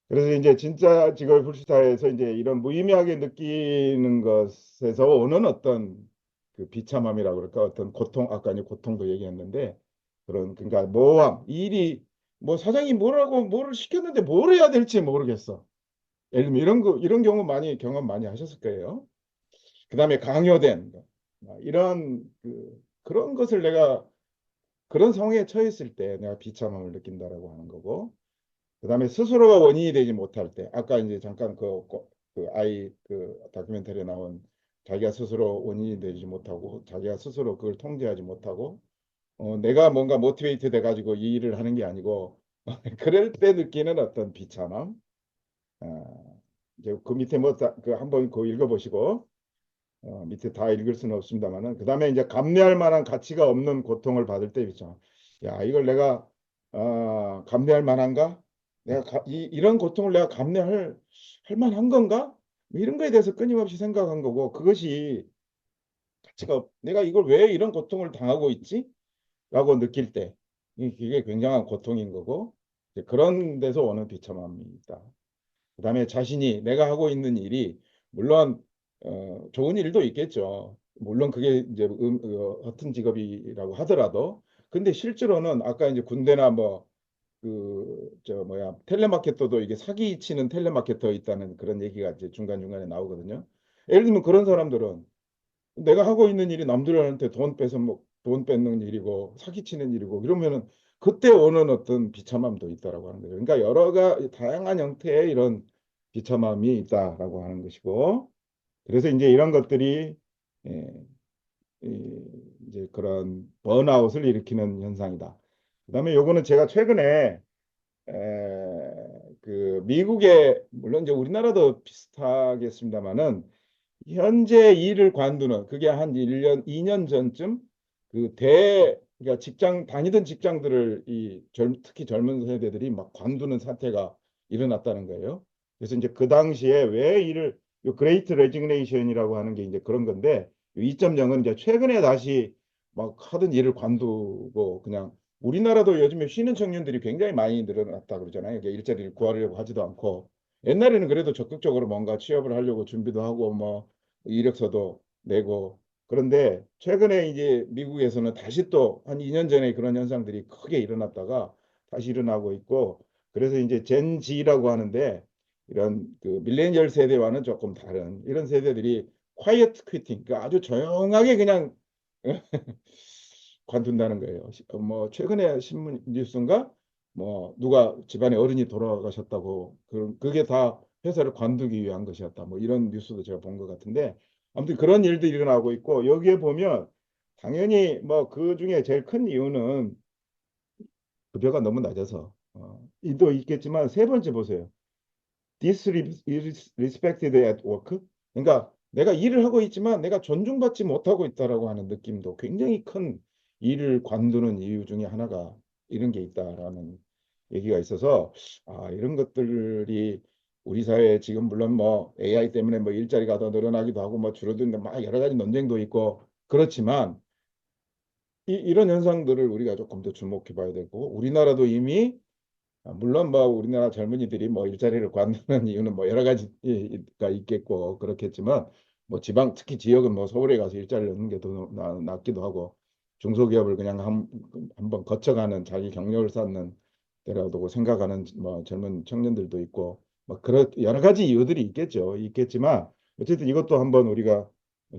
그래서 이제 진짜 직업의 불시사에서 이제 이런 무의미하게 느끼는 것에서 오는 어떤 그 비참함이라고 그럴까 어떤 고통 아까 이제 고통도 얘기했는데 그런 그러니까 모호함 일이 뭐 사장이 뭐라고 뭐를 시켰는데 뭘 해야 될지 모르겠어. 예를 들면 이런 거 이런 경우 많이 경험 많이 하셨을 거예요. 그다음에 강요된 거. 이런 그런 것을 내가 그런 상황에 처했을 때 내가 비참함을 느낀다라고 하는 거고 그다음에 스스로가 원인이 되지 못할 때 아까 이제 잠깐 그 아이 그 다큐멘터리에 나온 자기가 스스로 원인이 되지 못하고 자기가 스스로 그걸 통제하지 못하고 내가 뭔가 모티베이트 돼가지고 이 일을 하는 게 아니고 그럴 때 느끼는 어떤 비참함 이제 그 밑에 뭐 그 한번 그 읽어보시고 밑에 다 읽을 수는 없습니다만은 그다음에 이제 감내할 만한 가치가 없는 고통을 받을 때 있죠. 야, 이걸 내가 감내할 만한가? 내가 이런 고통을 내가 감내할 할 만한 건가? 뭐 이런 거에 대해서 끊임없이 생각한 거고 그것이 가치가 내가 이걸 왜 이런 고통을 당하고 있지? 라고 느낄 때 이게 굉장한 고통인 거고 이제 그런 데서 오는 비참함입니다. 그다음에 자신이 내가 하고 있는 일이 물론 좋은 일도 있겠죠. 물론 그게 이제 허튼 직업이라고 하더라도 근데 실제로는 아까 이제 군대나 뭐 그 저 뭐야 텔레마케터도 이게 사기 치는 텔레마케터 있다는 그런 얘기가 이제 중간중간에 나오거든요. 예를 들면 그런 사람들은 내가 하고 있는 일이 남들한테 돈 뺏어 돈 뺏는 일이고 사기치는 일이고 이러면은 그때 오는 어떤 비참함도 있다라고 하는 거죠. 그러니까 다양한 형태의 이런 비참함이 있다라고 하는 것이고 그래서 이제 이런 것들이 예, 이제 그런 번아웃을 일으키는 현상이다. 그다음에 요거는 제가 최근에 그 미국의 물론 이제 우리나라도 비슷하겠습니다만은 현재 일을 관두는 그게 한 1년, 2년 전쯤 그러니까 직장 다니던 직장들을 특히 젊은 세대들이 막 관두는 사태가 일어났다는 거예요. 그래서 이제 그 당시에 왜 요 그레이트 레지그네이션이라고 하는 게 이제 그런 건데 2.0은 이제 최근에 다시 막 하던 일을 관두고 그냥 우리나라도 요즘에 쉬는 청년들이 굉장히 많이 늘어났다 그러잖아요. 이게 일자리를 구하려고 하지도 않고 옛날에는 그래도 적극적으로 뭔가 취업을 하려고 준비도 하고 뭐 이력서도 내고 그런데 최근에 이제 미국에서는 다시 또 한 2년 전에 그런 현상들이 크게 일어났다가 다시 일어나고 있고 그래서 이제 젠 Z라고 하는데 이런 그 밀레니얼 세대와는 조금 다른 이런 세대들이 quiet quitting 그러니까 아주 조용하게 그냥 관둔다는 거예요. 뭐 최근에 신문 뉴스인가 뭐 누가 집안에 어른이 돌아가셨다고 그게 다 회사를 관두기 위한 것이었다. 뭐 이런 뉴스도 제가 본 것 같은데 아무튼 그런 일도 일어나고 있고 여기에 보면 당연히 뭐 그 중에 제일 큰 이유는 급여가 너무 낮아서 이도 있겠지만 세 번째 보세요. disrespected at work. 그러니까 내가 일을 하고 있지만 내가 존중받지 못하고 있다라고 하는 느낌도 굉장히 큰 일을 관두는 이유 중에 하나가 이런 게 있다라는 얘기가 있어서 이런 것들이 우리 사회에 지금 물론 뭐 AI 때문에 뭐 일자리가 더 늘어나기도 하고 뭐 줄어드는 막 여러 가지 논쟁도 있고 그렇지만 이런 현상들을 우리가 조금 더 주목해 봐야 되고 우리나라도 이미 물론 뭐 우리나라 젊은이들이 뭐 일자리를 관두는 이유는 뭐 여러 가지가 있겠고 그렇겠지만 뭐 지방 특히 지역은 뭐 서울에 가서 일자리를 얻는 게 더 낫기도 하고 중소기업을 그냥 한번 거쳐가는 자기 경력을 쌓는 데라고 생각하는 뭐 젊은 청년들도 있고 뭐 그런 여러 가지 이유들이 있겠지만 어쨌든 이것도 한번 우리가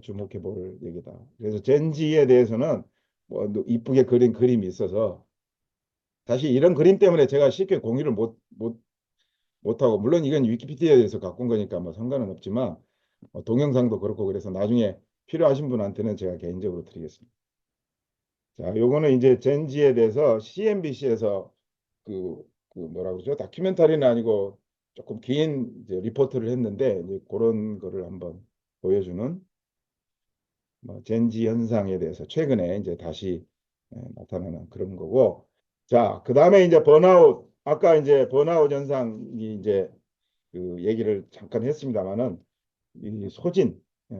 주목해 볼 얘기다. 그래서 젠지에 대해서는 뭐 이쁘게 그린 그림이 있어서 사실 이런 그림 때문에 제가 쉽게 공유를 못하고, 물론 이건 위키피디아에서 갖고 온 거니까 뭐 상관은 없지만, 동영상도 그렇고 그래서 나중에 필요하신 분한테는 제가 개인적으로 드리겠습니다. 자, 요거는 이제 젠지에 대해서 CNBC에서 그 뭐라 그러죠? 다큐멘터리는 아니고 조금 긴 이제 리포트를 했는데, 이제 그런 거를 한번 보여주는 뭐 젠지 현상에 대해서 최근에 이제 다시 나타나는 그런 거고. 자, 그다음에 이제 번아웃. 아까 이제 번아웃 현상이 이제 그 얘기를 잠깐 했습니다만은 이 소진, 예,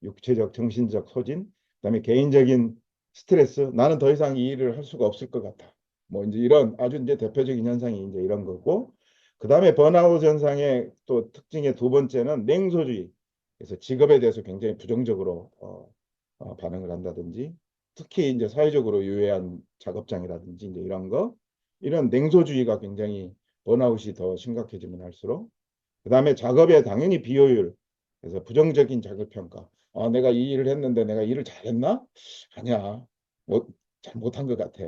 육체적, 정신적 소진, 그다음에 개인적인 스트레스. 나는 더 이상 이 일을 할 수가 없을 것 같아. 뭐 이제 이런 아주 이제 대표적인 현상이 이제 이런 거고. 그다음에 번아웃 현상의 또 특징의 두 번째는 냉소주의. 그래서 직업에 대해서 굉장히 부정적으로 반응을 한다든지, 특히 이제 사회적으로 유해한 작업장이라든지 이제 이런 거, 이런 냉소주의가 굉장히 번아웃이 더 심각해지면 할수록, 그다음에 작업에 당연히 비효율, 그래서 부정적인 자기 평가. 내가 이 일을 했는데 내가 일을 잘했나? 아니야. 뭐 잘 못한 것 같아.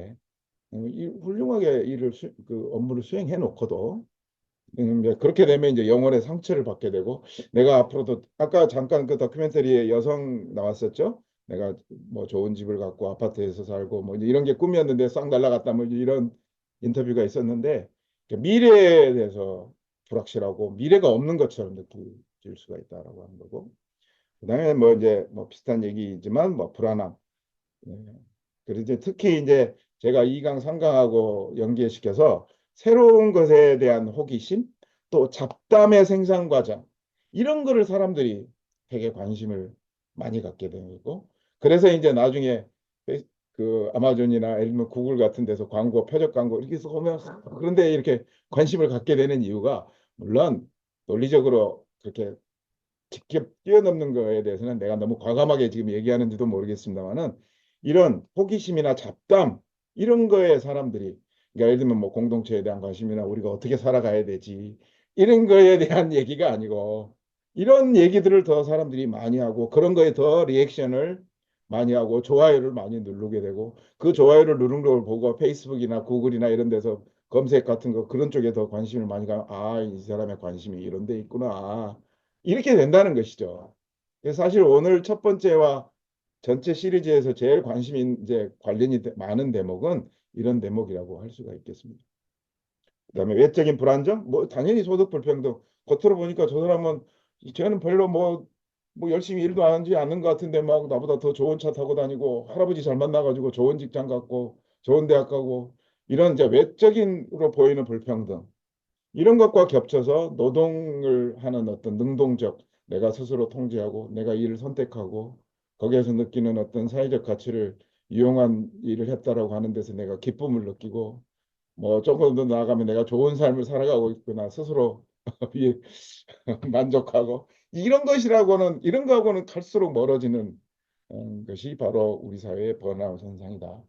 훌륭하게 그 업무를 수행해 놓고도 이제 그렇게 되면 이제 영혼의 상처를 받게 되고, 내가 앞으로도 아까 잠깐 그 다큐멘터리에 여성 나왔었죠. 내가 뭐 좋은 집을 갖고 아파트에서 살고 뭐 이제 이런 게 꿈이었는데 싹 날아갔다 뭐 이런 인터뷰가 있었는데, 미래에 대해서 불확실하고 미래가 없는 것처럼 느낄 수가 있다라고 하는 거고, 그다음에 뭐 이제 뭐 비슷한 얘기지만 뭐 불안함. 예. 그래서 이제 특히 이제 제가 2강, 3강하고 연계시켜서 새로운 것에 대한 호기심, 또 잡담의 생산 과정, 이런 거를 사람들이 되게 관심을 많이 갖게 되고, 그래서 이제 나중에 그 아마존이나 예를 들면 구글 같은 데서 광고, 표적 광고 이렇게 해서 보면, 그런데 이렇게 관심을 갖게 되는 이유가, 물론 논리적으로 그렇게 직접 뛰어넘는 거에 대해서는 내가 너무 과감하게 지금 얘기하는지도 모르겠습니다만은, 이런 호기심이나 잡담 이런 거에 사람들이, 그러니까 예를 들면 뭐 공동체에 대한 관심이나 우리가 어떻게 살아가야 되지 이런 거에 대한 얘기가 아니고, 이런 얘기들을 더 사람들이 많이 하고 그런 거에 더 리액션을 많이 하고 좋아요를 많이 누르게 되고, 그 좋아요를 누른 걸 보고 페이스북이나 구글이나 이런 데서 검색 같은 거 그런 쪽에 더 관심을 많이 가면, 이 사람의 관심이 이런 데 있구나, 이렇게 된다는 것이죠. 그래서 사실 오늘 첫 번째와 전체 시리즈에서 제일 관심이 이제 관련이 많은 대목은 이런 대목이라고 할 수가 있겠습니다. 그다음에 외적인 불안정, 뭐 당연히 소득 불평등. 겉으로 보니까 저 사람은, 쟤는 별로 뭐 열심히 일도 안 하지 않는 것 같은데 막 나보다 더 좋은 차 타고 다니고 할아버지 잘 만나가지고 좋은 직장 갖고 좋은 대학 가고, 이런 이제 외적인으로 보이는 불평등, 이런 것과 겹쳐서 노동을 하는 어떤 능동적, 내가 스스로 통제하고 내가 일을 선택하고 거기에서 느끼는 어떤 사회적 가치를 이용한 일을 했다라고 하는 데서 내가 기쁨을 느끼고, 뭐 조금 더 나아가면 내가 좋은 삶을 살아가고 있구나 스스로 이- 만족하고, 이런 거하고는 갈수록 멀어지는 것이 바로 우리 사회의 번아웃 현상이다.